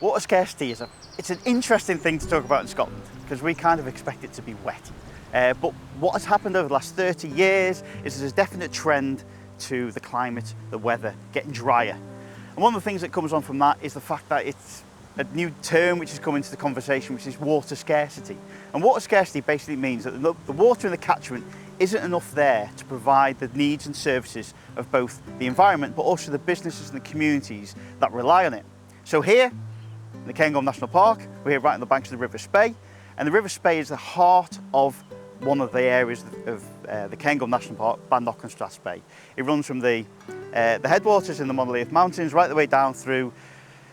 Water scarcity it's an interesting thing to talk about in Scotland because we kind of expect it to be wet. But what has happened over the last 30 years is there's a definite trend to the climate, the weather getting drier. And one of the things that comes on from that is the fact that it's a new term which has come into the conversation, which is water scarcity. And water scarcity basically means that the water in the catchment isn't enough there to provide the needs and services of both the environment but also the businesses and the communities that rely on it. So here in the Cairngorms National Park, we're here right on the banks of the River Spey, and the River Spey is the heart of one of the areas of the Cairngorms National Park, Bannock and Strathspey. It runs from the headwaters in the Monolith Mountains right the way down through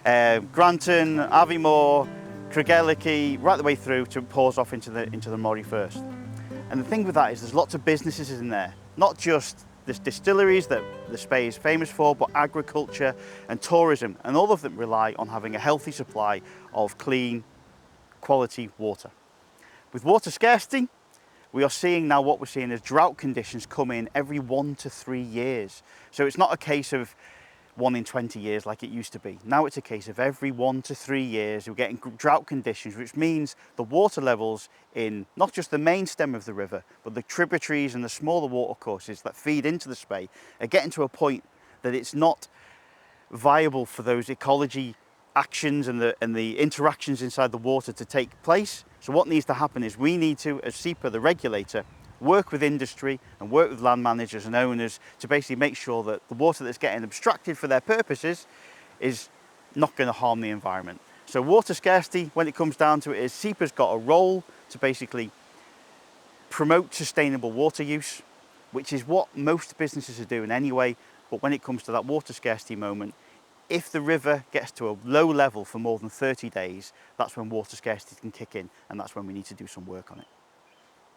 Granton, Aviemore, Craigellachie, right the way through to pours off into the Moray First. And the thing with that is there's lots of businesses in there, not just the distilleries that the Spey is famous for, but agriculture and tourism, and all of them rely on having a healthy supply of clean, quality water. With water scarcity, we are seeing now what we're seeing as drought conditions come in every 1 to 3 years. So it's not a case of 1 in 20 years like it used to be. Now it's a case of every 1 to 3 years we're getting drought conditions, which means the water levels in not just the main stem of the river, but the tributaries and the smaller watercourses that feed into the Spey are getting to a point that it's not viable for those ecology actions and the interactions inside the water to take place. So what needs to happen is we need to, as SEPA, the regulator, work with industry and work with land managers and owners to basically make sure that the water that's getting abstracted for their purposes is not going to harm the environment. So water scarcity, when it comes down to it, is SEPA's got a role to basically promote sustainable water use, which is what most businesses are doing anyway. But when it comes to that water scarcity moment, if the river gets to a low level for more than 30 days, that's when water scarcity can kick in, and that's when we need to do some work on it.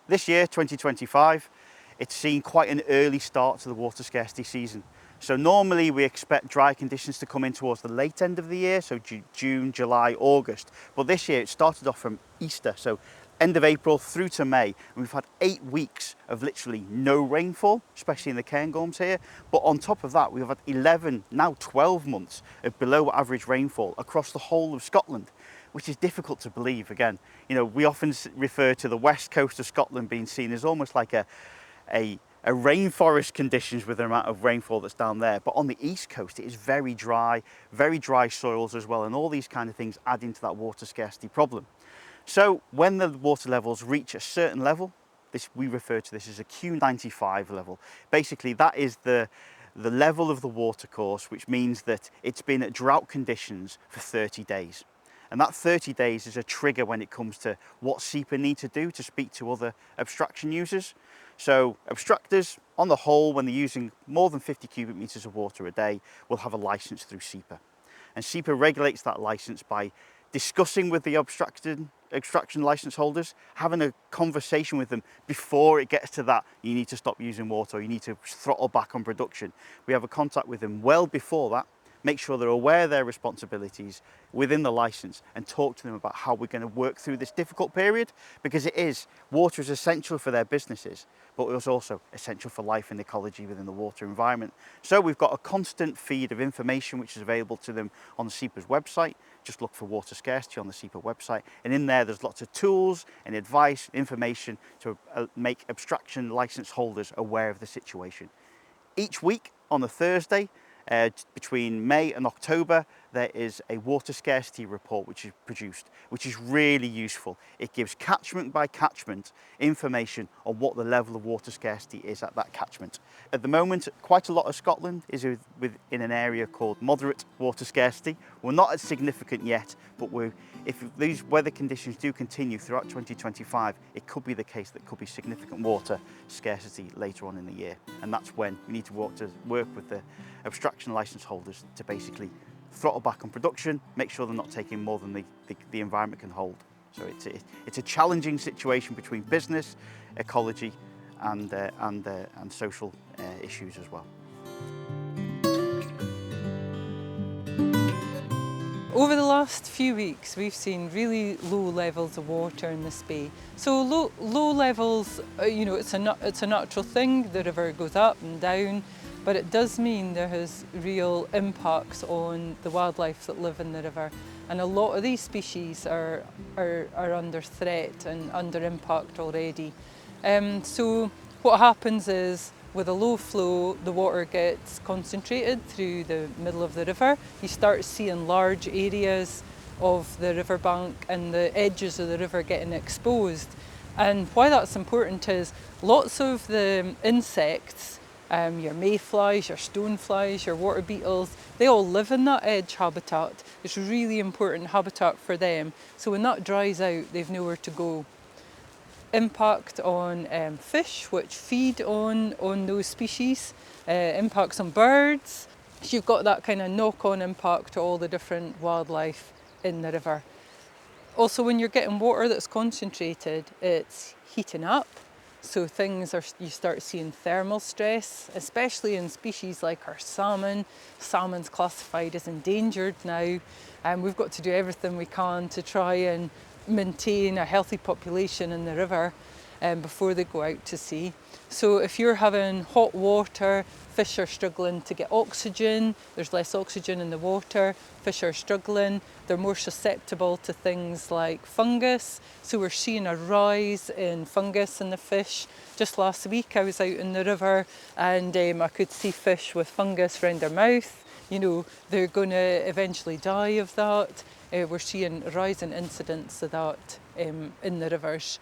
This year, 2025, it's seen quite an early start to the water scarcity season. So normally we expect dry conditions to come in towards the late end of the year, so June, July, August. But this year it started off from Easter, so end of April through to May. And we've had 8 weeks of literally no rainfall, especially in the Cairngorms here. But on top of that, we've had 11, now 12 months of below average rainfall across the whole of Scotland, which is difficult to believe. Again, you know, we often refer to the west coast of Scotland being seen as almost like a rainforest conditions with the amount of rainfall that's down there. But on the east coast, it is very dry soils as well. And all these kind of things add into that water scarcity problem. So when the water levels reach a certain level, we refer to this as a Q95 level. Basically, that is the level of the watercourse, which means that it's been at drought conditions for 30 days. And that 30 days is a trigger when it comes to what SEPA need to do to speak to other abstraction users. So abstractors, on the whole, when they're using more than 50 cubic metres of water a day, will have a licence through SEPA. And SEPA regulates that licence by discussing with the extraction licence holders, having a conversation with them before it gets to that, you need to stop using water, or you need to throttle back on production. We have a contact with them well before that, make sure they're aware of their responsibilities within the licence and talk to them about how we're going to work through this difficult period, because water is essential for their businesses, but it's also essential for life and ecology within the water environment. So we've got a constant feed of information which is available to them on the SEPA's website. Just look for water scarcity on the SEPA website, and in there's lots of tools and advice, information to make abstraction licence holders aware of the situation. Each week on a Thursday, between May and October, there is a water scarcity report which is produced, which is really useful. It gives catchment by catchment information on what the level of water scarcity is at that catchment. At the moment, quite a lot of Scotland is in an area called moderate water scarcity. We're not as significant yet, but if these weather conditions do continue throughout 2025, it could be the case that could be significant water scarcity later on in the year. And that's when we need to work with the abstraction licence holders to basically throttle back on production, make sure they're not taking more than the environment can hold. So it's a challenging situation between business, ecology, and social issues as well. Over the last few weeks, we've seen really low levels of water in the Spey. So low levels, it's a natural thing. The river goes up and down, but it does mean there has real impacts on the wildlife that live in the river. And a lot of these species are under threat and under impact already. So what happens is, with a low flow, the water gets concentrated through the middle of the river. You start seeing large areas of the riverbank and the edges of the river getting exposed. And why that's important is lots of the insects, your mayflies, your stoneflies, your water beetles, they all live in that edge habitat. It's really important habitat for them. So when that dries out, they've nowhere to go. Impact on fish, which feed on those species, impacts on birds. So you've got that kind of knock-on impact to all the different wildlife in the river. Also, when you're getting water that's concentrated, it's heating up. So you start seeing thermal stress, especially in species like our salmon. Salmon's classified as endangered now, and we've got to do everything we can to try and maintain a healthy population in the river before they go out to sea. So if you're having hot water, fish are struggling to get oxygen, there's less oxygen in the water, fish are struggling, they're more susceptible to things like fungus. So we're seeing a rise in fungus in the fish. Just last week I was out in the river and I could see fish with fungus around their mouth. You know, they're going to eventually die of that. We're seeing a rise in incidents of that in the rivers.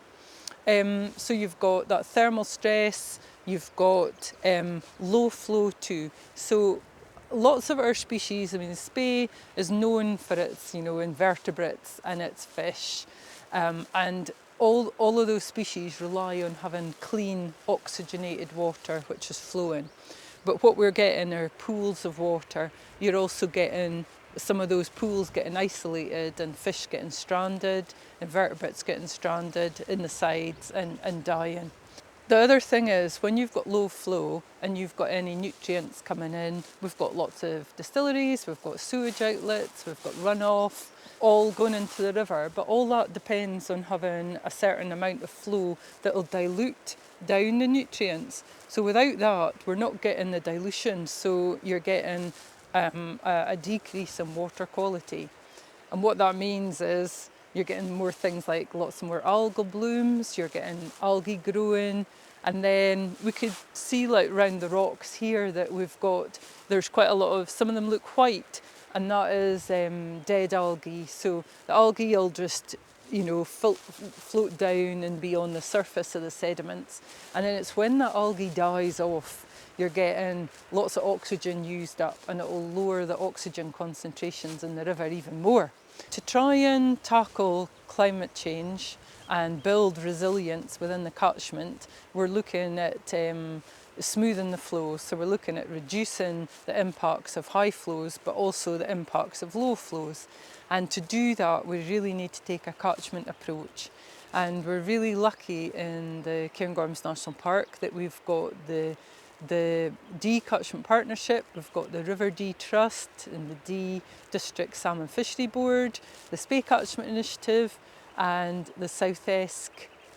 So you've got that thermal stress, you've got low flow too. So lots of our species, I mean, the Spey is known for its, invertebrates and its fish. And all of those species rely on having clean, oxygenated water, which is flowing. But what we're getting are pools of water. You're also getting some of those pools getting isolated and fish getting stranded, invertebrates getting stranded in the sides and dying. The other thing is, when you've got low flow and you've got any nutrients coming in, we've got lots of distilleries, we've got sewage outlets, we've got runoff, all going into the river, but all that depends on having a certain amount of flow that will dilute down the nutrients. So without that, we're not getting the dilution, so you're getting a decrease in water quality. And what that means is you're getting more things like lots more algal blooms, you're getting algae growing, and then we could see like around the rocks here that there's quite a lot of, some of them look white, and that is dead algae. So the algae will just float down and be on the surface of the sediments. And then it's when that algae dies off, you're getting lots of oxygen used up, and it will lower the oxygen concentrations in the river even more. To try and tackle climate change and build resilience within the catchment, we're looking at smoothing the flow. So we're looking at reducing the impacts of high flows, but also the impacts of low flows. And to do that, we really need to take a catchment approach. And we're really lucky in the Cairngorms National Park that we've got the Dee Catchment Partnership, we've got the River Dee Trust and the Dee District Salmon Fishery Board, the Spey Catchment Initiative, and the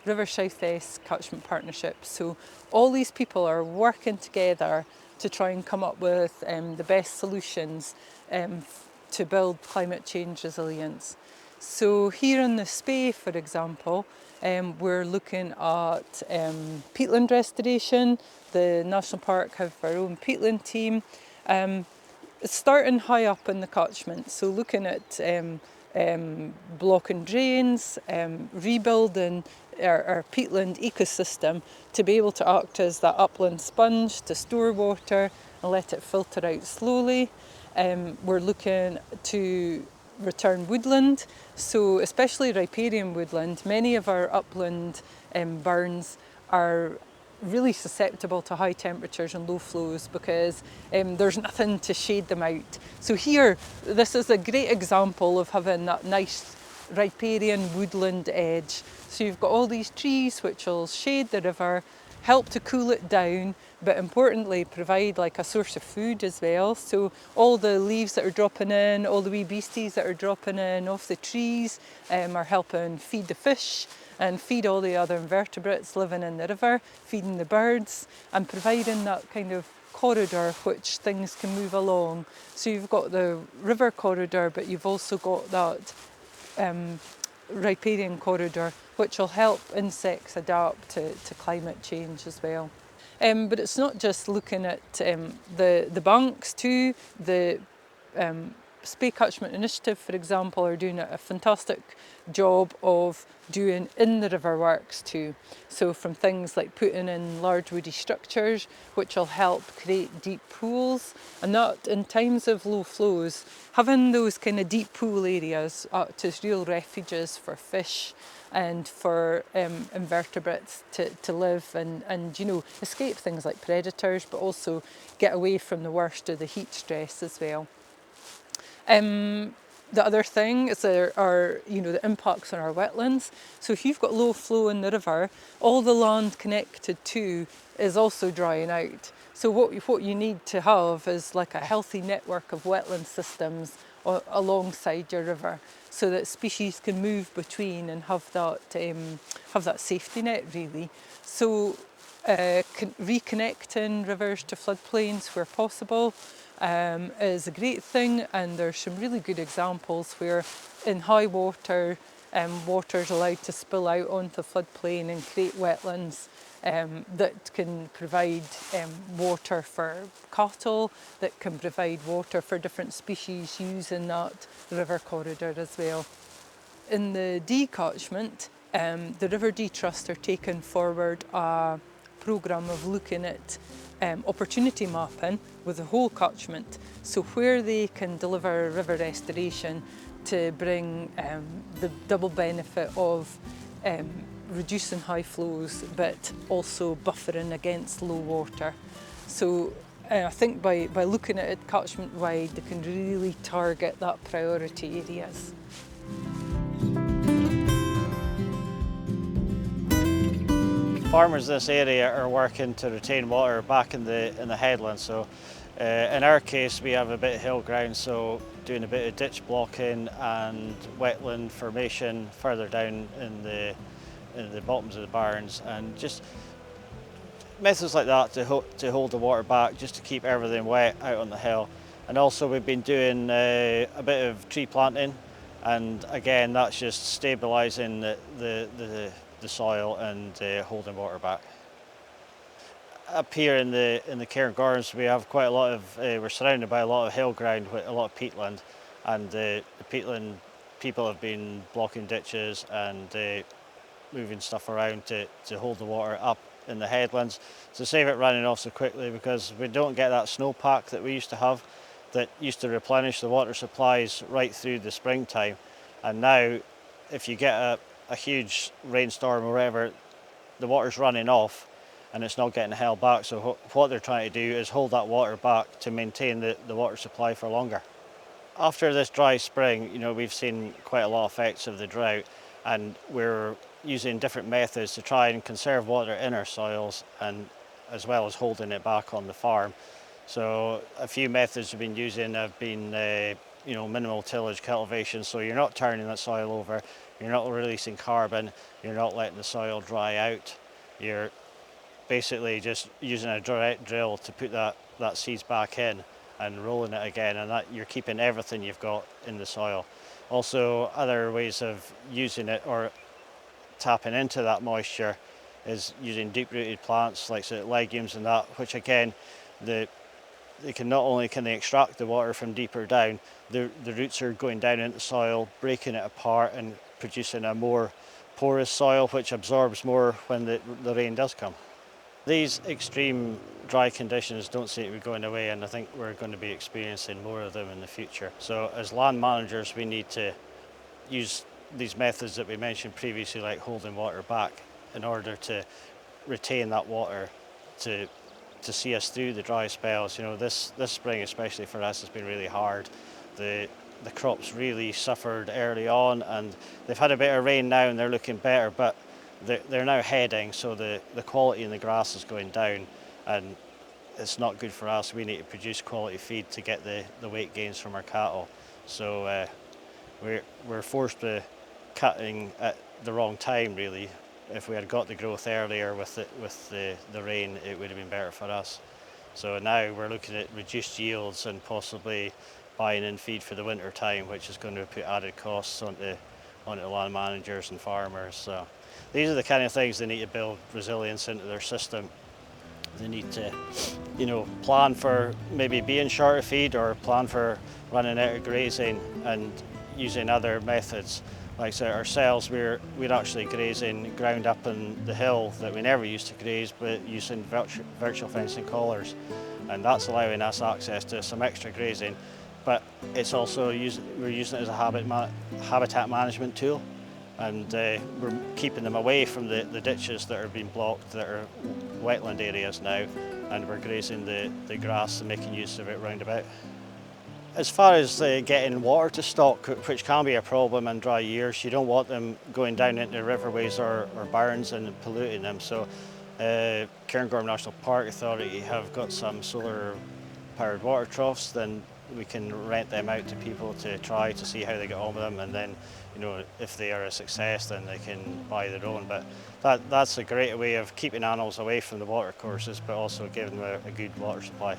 River South Esk Catchment Partnership. So all these people are working together to try and come up with the best solutions to build climate change resilience. So here in the Spey, for example, we're looking at peatland restoration. The National Park have our own peatland team. It's starting high up in the catchment, so looking at blocking drains, rebuilding our peatland ecosystem to be able to act as that upland sponge to store water and let it filter out slowly. We're looking to return woodland, so especially riparian woodland. Many of our upland burns are really susceptible to high temperatures and low flows because there's nothing to shade them out. So here, this is a great example of having that nice riparian woodland edge. So you've got all these trees which will shade the river, help to cool it down, but importantly provide like a source of food as well. So all the leaves that are dropping in, all the wee beasties that are dropping in off the trees are helping feed the fish and feed all the other invertebrates living in the river, feeding the birds and providing that kind of corridor which things can move along. So you've got the river corridor, but you've also got that riparian corridor, which will help insects adapt to climate change as well. But it's not just looking at the banks too. The Spey Catchment Initiative, for example, are doing a fantastic job of doing in the river works too. So from things like putting in large woody structures, which will help create deep pools, and that in times of low flows, having those kind of deep pool areas act as real refuges for fish and for invertebrates to live and escape things like predators, but also get away from the worst of the heat stress as well. The other thing is there are the impacts on our wetlands. So if you've got low flow in the river, all the land connected to is also drying out. So what you need to have is like a healthy network of wetland systems alongside your river, so that species can move between and have that safety net really. So reconnecting rivers to floodplains where possible is a great thing, and there's some really good examples where in high water, water is allowed to spill out onto floodplain and create wetlands that can provide water for cattle, that can provide water for different species using that river corridor as well. In the D catchment, the River D Trust are taking forward a programme of looking at opportunity mapping with the whole catchment, so where they can deliver river restoration to bring the double benefit of reducing high flows but also buffering against low water. So I think by looking at it catchment wide, they can really target that priority areas. Farmers in this area are working to retain water back in the headland. So in our case, we have a bit of hill ground, so doing a bit of ditch blocking and wetland formation further down in the bottoms of the barns, and just methods like that to hold the water back, just to keep everything wet out on the hill. And also we've been doing a bit of tree planting, and again that's just stabilising the soil and holding water back. Up here in the Cairngorms, we have quite a lot of, we're surrounded by a lot of hill ground with a lot of peatland, and the peatland people have been blocking ditches and moving stuff around to hold the water up in the headlands to save it running off so quickly, because we don't get that snowpack that we used to have that used to replenish the water supplies right through the springtime. And now if you get a huge rainstorm or whatever, the water's running off and it's not getting held back. So what they're trying to do is hold that water back to maintain the water supply for longer. After this dry spring, we've seen quite a lot of effects of the drought, and we're using different methods to try and conserve water in our soils, and as well as holding it back on the farm. So a few methods we've been using have been minimal tillage cultivation, so you're not turning that soil over, you're not releasing carbon, you're not letting the soil dry out, you're basically just using a direct drill to put that seeds back in and rolling it again, and that you're keeping everything you've got in the soil. Also, other ways of using it or tapping into that moisture is using deep-rooted plants like legumes and that, which again, they can not only can they extract the water from deeper down, the roots are going down into the soil, breaking it apart and producing a more porous soil which absorbs more when the rain does come. These extreme dry conditions don't seem to be going away, and I think we're going to be experiencing more of them in the future. So as land managers, we need to use these methods that we mentioned previously, like holding water back, in order to retain that water to see us through the dry spells. This spring, especially for us, has been really hard. The crops really suffered early on, and they've had a bit of rain now and they're looking better, but they're now heading, so the quality in the grass is going down, and it's not good for us. We need to produce quality feed to get the weight gains from our cattle. So we're forced to cutting at the wrong time, really. If we had got the growth earlier with the rain, it would have been better for us. So now we're looking at reduced yields and possibly buying in feed for the winter time, which is going to put added costs onto land managers and farmers. So these are the kind of things they need to build resilience into their system. They need to, plan for maybe being short of feed or plan for running out of grazing and using other methods. Like I said, ourselves, we're actually grazing ground up in the hill that we never used to graze, but using virtual fencing collars. And that's allowing us access to some extra grazing, but it's also we're using it as a habitat management tool. And we're keeping them away from the ditches that are being blocked, that are wetland areas now, and we're grazing the grass and making use of it round about. As far as getting water to stock, which can be a problem in dry years, you don't want them going down into riverways or barns and polluting them. So Cairngorms National Park Authority have got some solar powered water troughs, then we can rent them out to people to try to see how they get on with them, and then if they are a success then they can buy their own. But that's a great way of keeping animals away from the water courses but also giving them a good water supply.